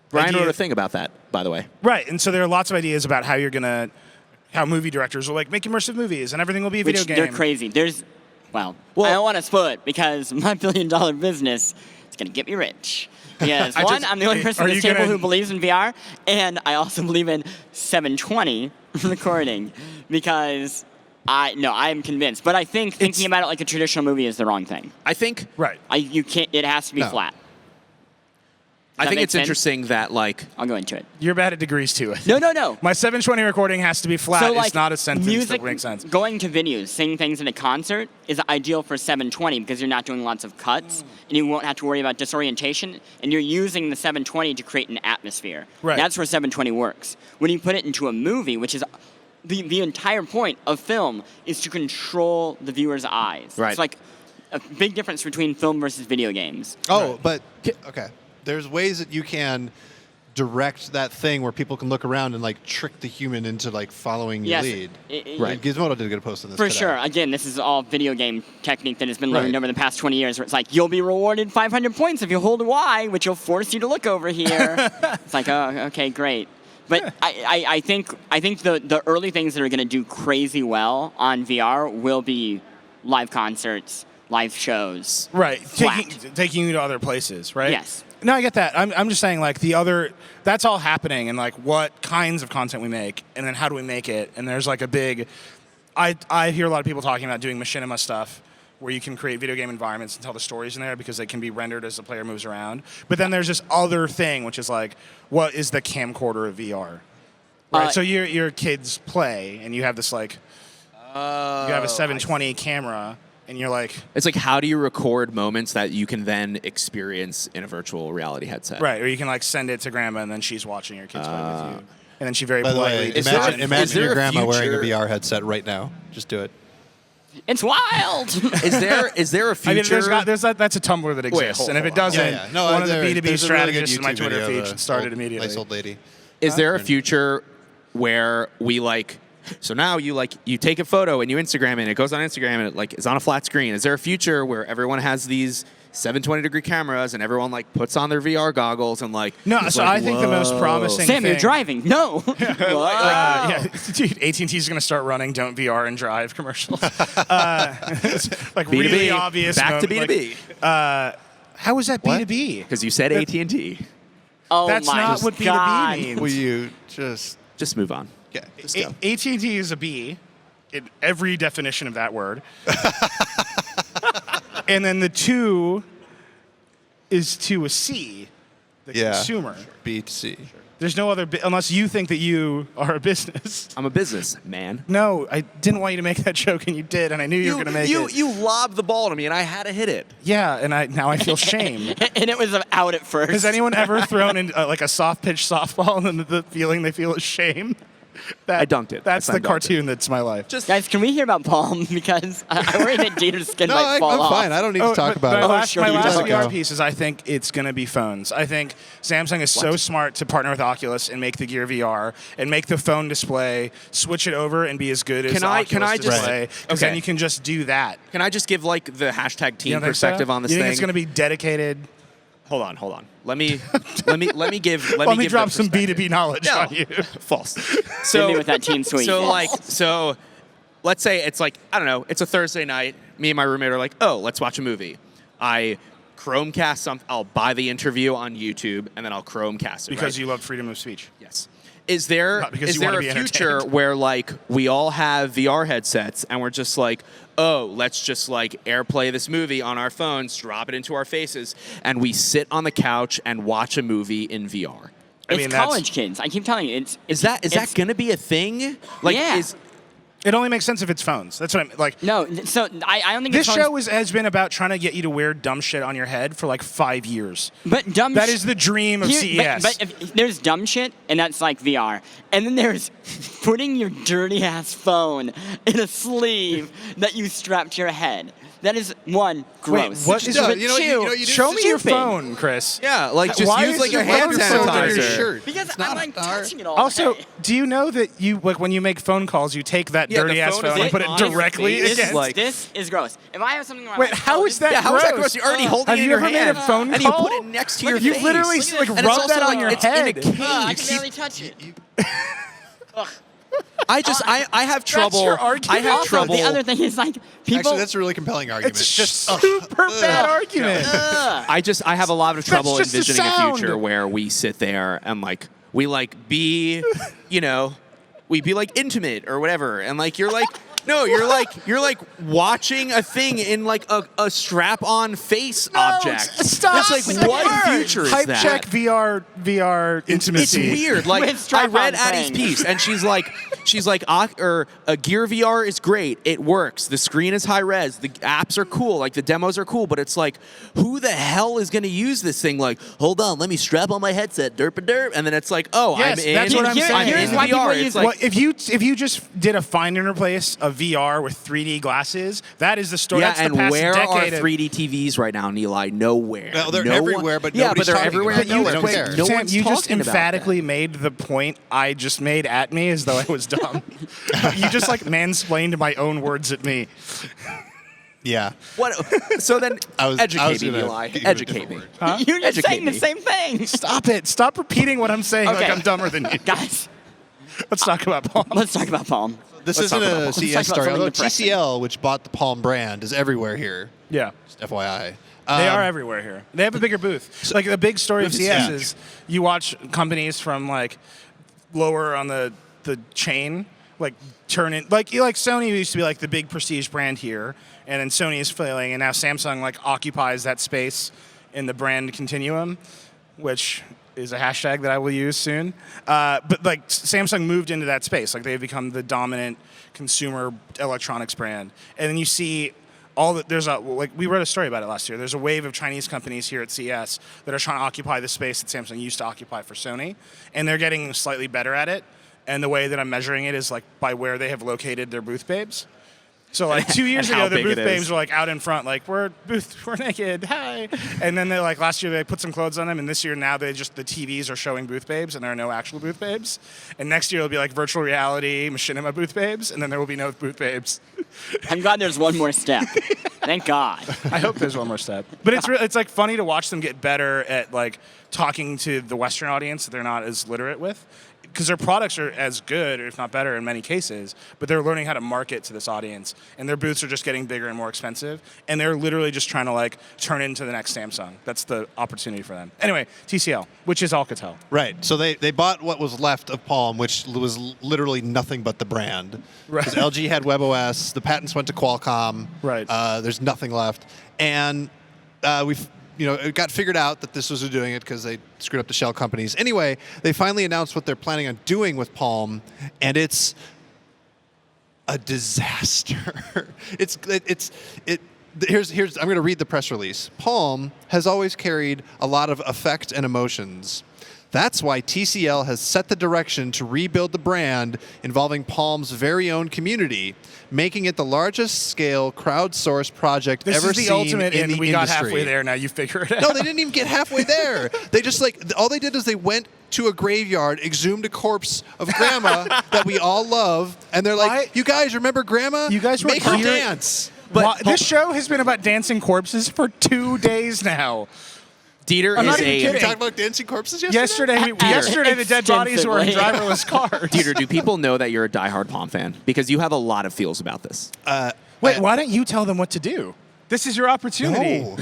Brian idea- wrote a thing about that, by the way. Right, and so there are lots of ideas about how movie directors will like make immersive movies and everything will be a video Which game. they're crazy. I don't want to spoil it because my $1 billion business is going to get me rich. Because I'm the only person are at this you table gonna- who believes in VR, and I also believe in 720 recording because I am convinced. But I think thinking about it like a traditional movie is the wrong thing. I think Right. You can't. It has to be No. flat. I that think make it's sense? interesting that like I'll go into it. You're bad at degrees too. No. My 720 recording has to be flat. So, like, it's not a sentence music, that makes sense. going to venues, singing things in a concert is ideal for 720 because you're not doing lots of cuts and you won't have to worry about disorientation and you're using the 720 to create an atmosphere. Right. That's where 720 works. When you put it into a movie, which is the entire point of film is to control the viewer's eyes. Right. It's like a big difference between film versus video games. Oh, but okay. There's ways that you can direct that thing where people can look around and like trick the human into like following your Yes, lead. Right. Gizmodo did a good post on this. For today. sure. Again, this is all video game technique that has been learned Right. over the past 20 years where it's like, you'll be rewarded 500 points if you hold Y, which will force you to look over here. It's like, oh, okay, great. But I think the early things that are going to do crazy well on VR will be live concerts, live shows. Right, Flat. taking you to other places, right? Yes. No, I get that. I'm just saying, like, that's all happening, and like, what kinds of content we make, and then how do we make it? And there's like a big, I hear a lot of people talking about doing machinima stuff, where you can create video game environments and tell the stories in there because they can be rendered as the player moves around. But then there's this other thing, which is like, what is the camcorder of VR? Right. So your kids play, and you have this like, you have a 720 camera. And you're like... it's like, how do you record moments that you can then experience in a virtual reality headset? Right, or you can like send it to grandma and then she's watching your kids play with you. And then she very By the politely... way, Is there- imagine, is imagine there your a grandma wearing a future- VR headset right now. Just do it. It's wild! Is there a I mean, future? that's a Tumblr that exists. hold and if it on. doesn't, No, one of the there's B2B a really good strategists in my YouTube Twitter video feed of should a start it old- immediately. Nice old lady. Is there a future where we like? So now you take a photo and you Instagram it, and it goes on Instagram and it like is on a flat screen. Is there a future where everyone has these 720-degree cameras and everyone like puts on their VR goggles and like? No, is so like, I think the most whoa. promising Sam, thing... you're driving. No! yeah, dude, AT&T is going to start running "Don't VR and Drive" commercials. It's like B2B. really obvious. Back to moment, B2B like, how is that What? B2B? because you said AT&T. Oh That's my not what God. B2B means. Will you just... Just move on. Yeah. Just go. AT&T is a B in every definition of that word. And then the 2 is to a C, the consumer. B to C. There's no other, unless you think that you are a business. I'm a business man. No, I didn't want you to make that joke, and you did, and I knew you were going to make it. You lobbed the ball to me and I had to hit it. Yeah, and now I feel shame. And it was out at first. Has anyone ever thrown in like a soft pitch softball and the feeling they feel is shame? I dunked it. That's I the dunked cartoon that's my life. Just Guys, can we hear about Palm? Because I worry that Jeter's skin No, might fall I'm off. fine. I don't need to talk about my it. last, sure my you last don't. VR piece is I think it's going to be phones. I think Samsung is so smart to partner with Oculus and make the Gear VR and make the phone display, switch it over and be as good as the Oculus display. Because then you can just do that. Can I just give like the hashtag team You don't think so? perspective on this you think thing? it's going to be dedicated? Hold on. Let me give. Let me give drop the some perspective. B2B knowledge No. on you. False. Hit me with that team suite. So let's say it's like, I don't know, it's a Thursday night. Me and my roommate are like, oh, let's watch a movie. I Chromecast something. I'll buy the interview on YouTube and then I'll Chromecast it. Because right? you love freedom of speech. Yes. Is there Not because is you there wanna a be future entertained. where like we all have VR headsets and we're just like, oh, let's just like AirPlay this movie on our phones, drop it into our faces, and we sit on the couch and watch a movie in VR? It's college kids. I keep telling you, Is that going to be a thing? Like, Yeah. It only makes sense if it's phones. That's what I'm like. No, so I don't think This it's show has been about trying to get you to wear dumb shit on your head for like 5 years. But dumb That is the dream of CES. But if there's dumb shit, and that's like VR. And then there's putting your dirty ass phone in a sleeve that you strap to your head. That is one, gross. what is No, it? you know what you do? Show me your Stupid. phone, Chris. Yeah, like just Why use is like your a hand phone so Under your sanitizer. shirt. Because It's I'm not like hard. touching it all Also, day. do you know that you like when you make phone calls, you take that Yeah, the dirty ass phone is phone and put it on your directly face. against? Like- This is gross. If I have something where Wait, I'm like, how oh, is this that Yeah, how is that gross? gross? You're already holding Have it in you your ever made a hand, phone and you call? put it next to your You face. literally Look at like this. And it's rub that also on your like, it's in a head. case. I can barely touch it. I have trouble. your argument? I have Also, trouble. the other thing is like people. Actually, that's a really compelling argument. It's Just super bad argument. I have a lot of trouble just the envisioning a sound. future where we sit there and like we like be, we be like intimate or whatever, and like you're like. No, you're like watching a thing in like a strap-on face object. Stop. It's like what future is Hype that? check VR It's intimacy. weird. Like With I strap-on read Addie's thing. piece, and she's like, Gear VR is great. It works. The screen is high res. The apps are cool. Like the demos are cool. But it's like, who the hell is going to use this thing? Like, hold on, let me strap on my headset, derp, and then it's like, oh, Yes, I'm in. that's what I'm saying. I'm Here's in why people VR. use It's like, Well, if you just did a find and replace of VR with 3D glasses, that is the story. yeah, That's the and past where are decade of- 3D TVs right now, Nilay? Nowhere. Well, they're No one- everywhere, but yeah, nobody's but they're talking everywhere. about but it. nowhere. They don't care. No Sam, one's you just talking about emphatically made the point I just made at me as though I was dumb. You just like mansplained my own words at me. Yeah. that. What? So then, I was educate me, gonna Nilay. give you a Educate me. different You're just Educate saying the me. same thing. Stop it. Stop repeating what I'm saying like Okay. I'm dumber than you. Guys, Let's talk about Palm. let's talk about Palm. This Let's isn't talk about a Palm. Let's talk CES about story. something Although depressing. TCL, which bought the Palm brand, is everywhere here. Yeah. Just FYI. They are everywhere here. They have a bigger booth. Like the big story of It's CES huge. is you watch companies from like lower on the chain like turn in like Sony used to be like the big prestige brand here, and then Sony is failing, and now Samsung like occupies that space in the brand continuum, which is a hashtag that I will use soon. But like Samsung moved into that space, like they've become the dominant consumer electronics brand, and then you see. We wrote a story about it last year. There's a wave of Chinese companies here at CES that are trying to occupy the space that Samsung used to occupy for Sony, and they're getting slightly better at it. And the way that I'm measuring it is like by where they have located their booth babes. So like 2 years And how ago, the big booth it babes is. were like out in front, like we're naked, hi. And then they like last year they put some clothes on them, and this year now the TVs are showing booth babes, and there are no actual booth babes. And next year it'll be like virtual reality machinima booth babes, and then there will be no booth babes. I'm glad there's one more step. Thank God. I hope there's one more step. But it's like funny to watch them get better at like talking to the Western audience that they're not as literate with. Because their products are as good, or if not better in many cases, but they're learning how to market to this audience. And their booths are just getting bigger and more expensive. And they're literally just trying to like turn into the next Samsung. That's the opportunity for them. Anyway, TCL, which is Alcatel. Right. So they bought what was left of Palm, which was literally nothing but the brand. Right. Because LG had WebOS, the patents went to Qualcomm. Right. There's nothing left, and it got figured out that this was who doing it because they screwed up the shell companies. Anyway, they finally announced what they're planning on doing with Palm, and it's a disaster. Here's I'm going to read the press release. Palm has always carried a lot of affect and emotions. That's why TCL has set the direction to rebuild the brand involving Palm's very own community, making it the largest scale crowdsourced project This ever is the seen ultimate, in and the we industry. got halfway there. Now you figure it out. No, they didn't even get halfway there. They just all they did is they went to a graveyard, exhumed a corpse of Grandma that we all love, and they're like, Why- "You guys remember Grandma? You guys were make her here- dance." But this show has been about dancing corpses for 2 days now. Dieter I'm is not even a kidding. We talked about dancing corpses yesterday. Yesterday the dead bodies were in Extensively. driverless cars. Dieter. Do people know that you're a diehard Palm fan? Because you have a lot of feels about this. Wait, why don't you tell them what to do? This is your opportunity. No.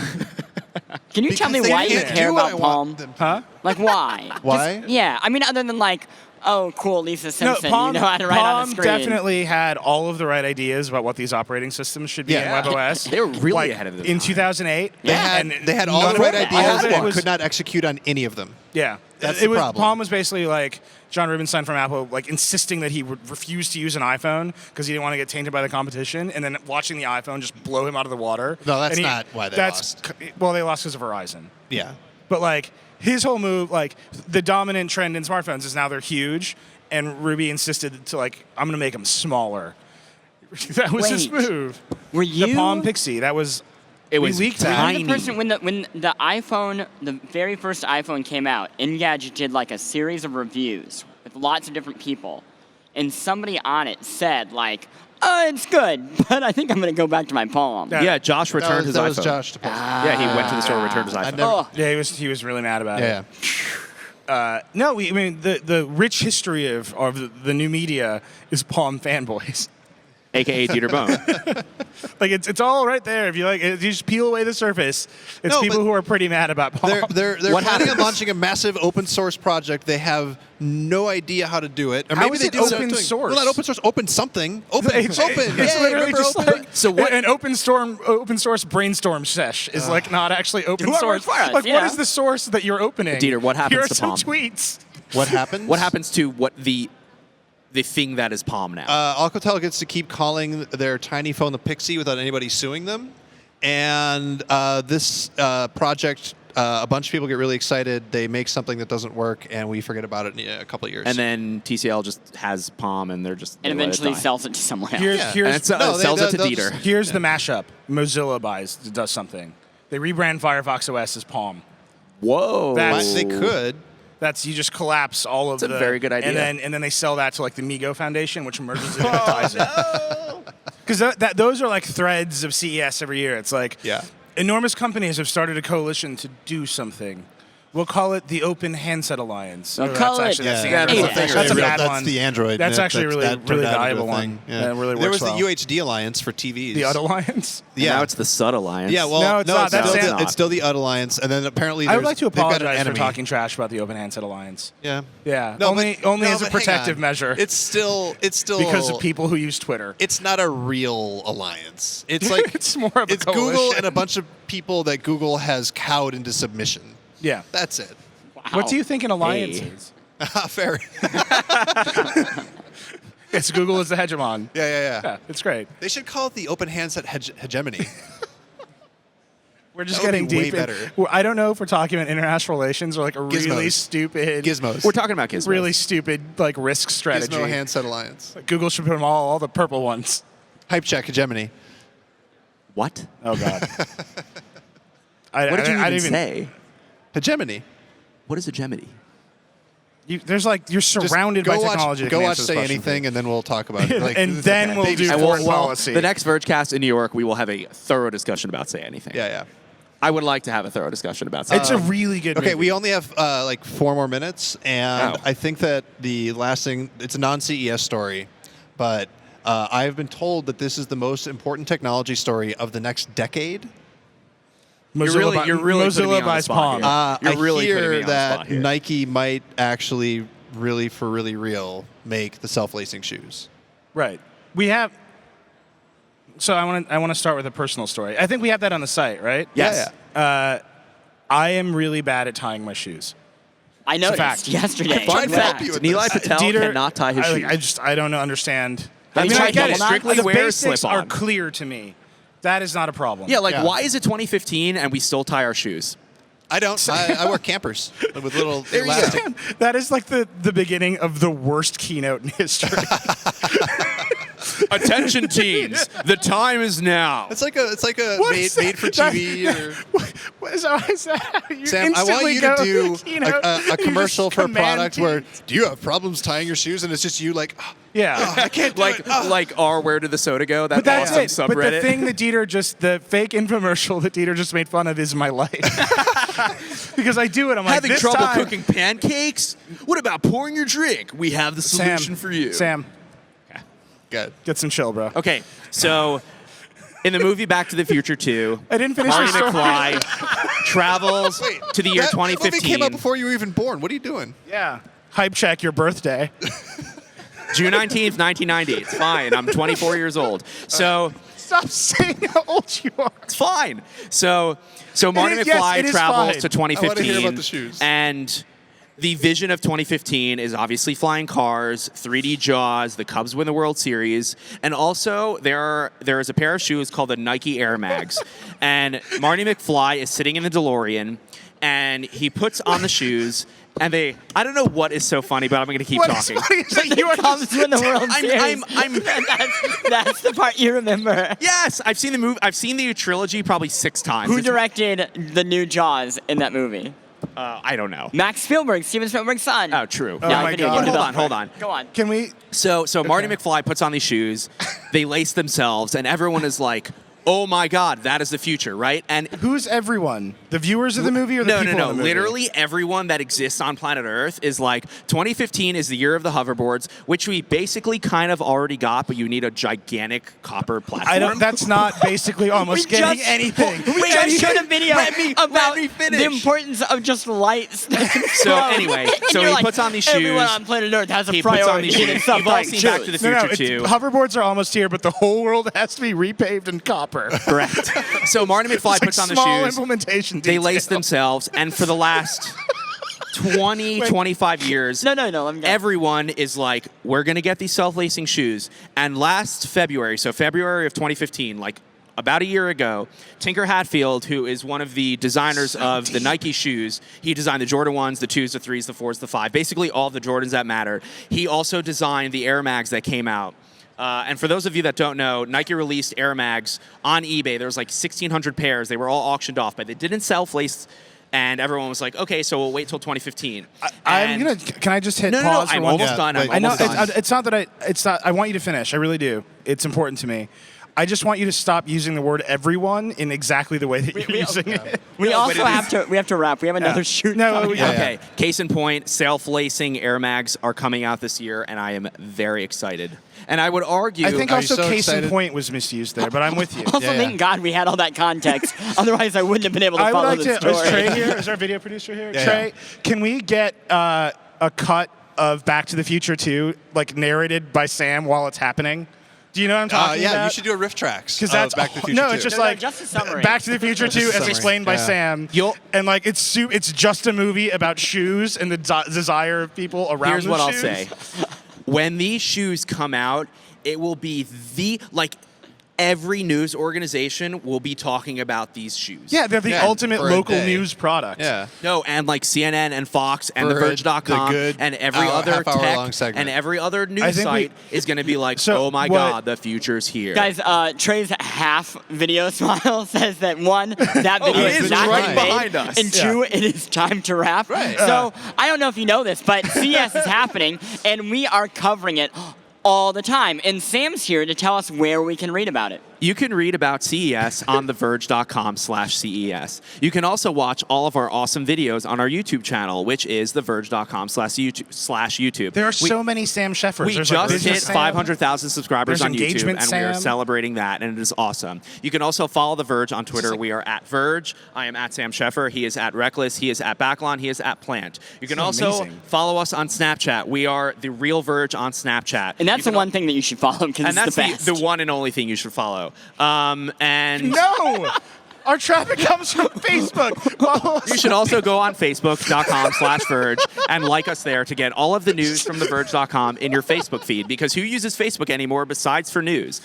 Can you tell me Because they why you can't care do what about I Palm? want them to. Huh? Like, why? Why? Yeah, I mean, other than like, oh, cool, Lisa Simpson, Palm, you know how to write on Palm a screen. definitely had all of the right ideas about what these operating systems should be Yeah. in WebOS. They were really Like, ahead of their in time. 2008. They had all none the right of it- ideas, all of it but was- could not execute on any of them. Yeah, That's it the was, problem. Palm was basically like John Rubinstein from Apple, like insisting that he would refuse to use an iPhone because he didn't want to get tainted by the competition, and then watching the iPhone just blow him out of the water. No, that's And not why they lost. Well, they lost because of Verizon. Yeah. But like his whole move, like the dominant trend in smartphones is now they're huge, and Ruby insisted to like I'm gonna make them smaller. That was his Wait. move. Were you The Palm Pixie. That was. It we was leaked Were that. you tiny. the person when the iPhone, the very first iPhone came out, Engadget did like a series of reviews with lots of different people, and somebody on it said like, "Oh, it's good, but I think I'm gonna go back to my Palm." Yeah. Yeah, Josh returned his that iPhone. was Josh. To post. Yeah, he went to the store and returned his iPhone. never- Oh, Yeah, he was really mad about Yeah. it. No, I mean the rich history of the new media is Palm fanboys. AKA Dieter Bohn. Like it's all right there. If you like, if you just peel away the surface. It's No, people but who are pretty mad about Palm. They're What planning on happens? launching a massive open source project. They have no idea how to do it. Or How maybe is they it do open something. source? Well, not open source. Open something. Open. It's open. It's Yeah, literally remember just open? like So what- an open source brainstorm sesh is like not actually open Whoever source. for us, Like yeah. what is the source that you're opening? Dieter, what happens Here are to some Palm? tweets. What happens? What happens to what the thing that is Palm now? Alcatel gets to keep calling their tiny phone the Pixie without anybody suing them. And this project, a bunch of people get really excited. They make something that doesn't work, and we forget about it in a couple of years. and then TCL just has Palm, and they're just and they let it eventually die. sells it to someone else. Here's Yeah. here's And it's, No, sells it to they'll Dieter. just- here's the mashup. Mozilla does something. They rebrand Firefox OS as Palm. Whoa. That's- they could. That's you just collapse all of That's a the very good idea. and then they sell that to like the Migo Foundation, which merges it and ties it. Because those are like threads of CES every year. It's like Yeah. enormous companies have started a coalition to do something. We'll call it the Open Handset Alliance. We'll Or call that's it- actually, that's the Yeah, Android that's one. the thing. That's a bad That's one. the Android. That's That- actually that really turned out into valuable a one. thing. Yeah. That really There works was well. the UHD Alliance for TVs. The UD Alliance. And Yeah. now it's the Sud Alliance. Yeah, well, No, it's not. That's still Sam- it's still the UD Alliance, and then apparently I would like to they've got an apologize for enemy. talking trash about the Open Handset Alliance. Yeah. Yeah. No, only but- no, as a but hang protective on. measure. It's still because of people who use Twitter. It's not a real alliance. It's like It's more of a it's Google coalition. and a bunch of people that Google has cowed into submission. Yeah. That's it. What do you think an alliance Hey. is? Fair. It's Google as the hegemon. Yeah. Yeah, it's great. They should call it the open handset hegemony. We're just That would getting be way deep. better. Well, I don't know if we're talking about international relations or like a really Gizmos. stupid, Gizmos. We're talking about Gizmos. really stupid like risk strategy. Gizmo handset alliance. Like, Google should put them all the purple ones. Hype check hegemony. What? Oh God. What did you I even didn't say? Hegemony. What is a Gemini? There's like you're Just surrounded by go technology. that Go can watch answer this Say question. Anything, and then we'll talk about it. Like, And then we'll baby do steps. foreign policy. The next Vergecast in New York, we will have a thorough discussion about Say Anything. Yeah. I would like to have a thorough discussion about Say It's a Anything. really good. Okay, movie. we only have like 4 more minutes, and Oh. I think that the last thing, it's a non-CES story, but I've been told that this is the most important technology story of the next decade. Mozilla, you're really putting me Mozilla on the buys spot Palm. here. You're really I putting me hear on the spot that here. Nike might actually, really for really real, make the self-lacing shoes. Right. We have. So I want to start with a personal story. I think we have that on the site, right? Yes. Yeah. I am really bad at tying my shoes. I a noticed fact. yesterday. Fun In fact. fact. You with Nilay this. Patel Dieter, cannot tie his shoes. I don't understand. Have I you mean, I tried get it. double knot? Strictly The wear basics slip-on. are clear to me. That is not a problem. Yeah, like Yeah. why is it 2015 and we still tie our shoes? I don't. I wear campers with little elastic. Sam, that is like the beginning of the worst keynote in history. Attention, teens! The time is now. It's like a What made, is that? made for TV. What is that? You Sam, I want instantly you go to do the keynote, a you commercial just for a command product where, teens. do you have problems tying your shoes? And it's just you like, Yeah. I can't do it. Like our Where Did the Soda Go? That But that's awesome it. subreddit. But the thing that the fake infomercial that Dieter just made fun of is my life. Because I do it. I'm like, Having this trouble time, cooking pancakes? What about pouring your drink? We have the solution for you. Sam, Good. get some chill, bro. Okay, so in the movie Back to the Future 2, I didn't finish Marty the story. McFly travels to the year That movie 2015. came out before you were even born. What are you doing? Yeah. Hype check your birthday. June 19th, 1990. It's fine. I'm 24 years old. So Stop saying how old you are. it's fine. So Marty is- yes, McFly it is travels fine. to 2015. I wanna hear about the shoes. And the vision of 2015 is obviously flying cars, 3D Jaws, the Cubs win the World Series, and also there is a pair of shoes called the Nike Air Mags. And Marty McFly is sitting in the DeLorean, and he puts on the shoes, and I don't know what is so funny, but I'm going to keep What is talking. funny is that you are Cubs win the World Series. I'm That's the part you remember. yes, I've seen the movie. I've seen the trilogy probably 6 times. Who It's- directed the new Jaws in that movie? I don't know. Max Spielberg, Steven Spielberg's son. Oh, true. Oh Yeah, my video God. game Hold on, developer. hold on. Go on. Can we? So Marty McFly puts on these shoes, they lace themselves, and everyone is like, "Oh my God, that is the future, right?" And Who's everyone? The viewers of the movie or the people in the movie? Literally everyone that exists on planet Earth is like, 2015 is the year of the hoverboards, which we basically kind of already got, but you need a gigantic copper platform. That's not basically almost getting anything. We just showed a video about let me finish. the importance of just lights. So anyway, And so you're he like, puts on these Everyone shoes. on planet Earth has a He puts on priority. these in shoes. stuff You've all like seen shoes. Back to the Future 2. Hoverboards are almost here, but the whole world has to be repaved in copper. Correct. So Marty McFly It's puts on the small shoes. implementation They detail. lace themselves, and for the last 25 years, No, let me go. everyone is like, we're going to get these self-lacing shoes. And last February, so February of 2015, like about a year ago, Tinker Hatfield, who is one of the designers of the Nike shoes, he designed the Jordan 1s, the 2s, the 3s, the 4s, the 5, basically all the Jordans that matter. He also designed the Air Mags that came out. And for those of you that don't know, Nike released Air Mags on eBay. There was like 1,600 pairs. They were all auctioned off, but they didn't self-lace. And everyone was like, okay, so we'll wait till 2015. Can I just hit No, pause for I'm one? almost done. I'm I know almost done. it's not that it's not. I want you to finish. I really do. It's important to me. I just want you to stop using the word everyone in exactly the way that you're using it. We No, also but it have to wrap. We have another shoot. No, coming yeah. up. Okay, case in point, self-lacing Air Mags are coming out this year, and I am very excited. And I would argue... I think Are you also so case in excited? point was misused there, but I'm with you. Also, Yeah. thank God we had all that context. Otherwise, I wouldn't have been able to I would follow like the to. story. Is Trey here? Is our video producer here? Yeah. Trey, can we get a cut of Back to the Future 2, like narrated by Sam while it's happening? Do you know what I'm talking about? Yeah, you should do a riff tracks. Because that's Back to the Future no, it's 2. just No, like just a summary. Back to the Future 2 Just a as summary. explained by Yeah. Sam. You'll- And like it's just a movie about shoes and the desire of people around. Here's the what I'll shoes. say. When these shoes come out, it will be every news organization will be talking about these shoes. Yeah, they're the Yeah, ultimate for a local day. news product. Yeah. No, and like CNN and Fox and Verge, TheVerge.com the good and every other half-hour-long tech segment. and every other I news think site is going to be like, So oh my what- God, the future's here. Guys, Trey's half video smile says that one, that video it is is not right getting made, behind us. and two, it is time to wrap. Right. So I don't know if you know this, but CES is happening, and we are covering it all the time. And Sam's here to tell us where we can read about it. You can read about CES on theverge.com/CES. You can also watch all of our awesome videos on our YouTube channel, which is theverge.com/YouTube. There are so many Sam Sheffers. We There's like just Business hit Sam. 500,000 subscribers There's on YouTube, Engagement and we are Sam. celebrating that, and it is awesome. You can also follow The Verge on Twitter. We are at Verge. I am at Sam Sheffer. He is at Reckless. He is at Backlon. He is at Plante. You can This is also amazing. follow us on Snapchat. We are The Real Verge on Snapchat. And that's You the can one thing that you should follow because and it's that's the best. the one and only thing you should follow. And No, our traffic comes from Facebook. Follow us you should also go on Facebook.com/Verge and like us there to get all of the news from TheVerge.com in your Facebook feed, because who uses Facebook anymore besides for news?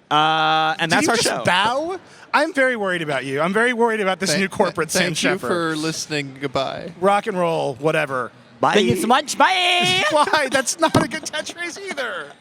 And that's Did you our just show. bow? I'm very worried about you. I'm very worried about this new corporate Sam Thank you Sheffer. for listening. Goodbye. Rock and roll, whatever. Thank you so much. Bye. Why? That's not a good catchphrase either.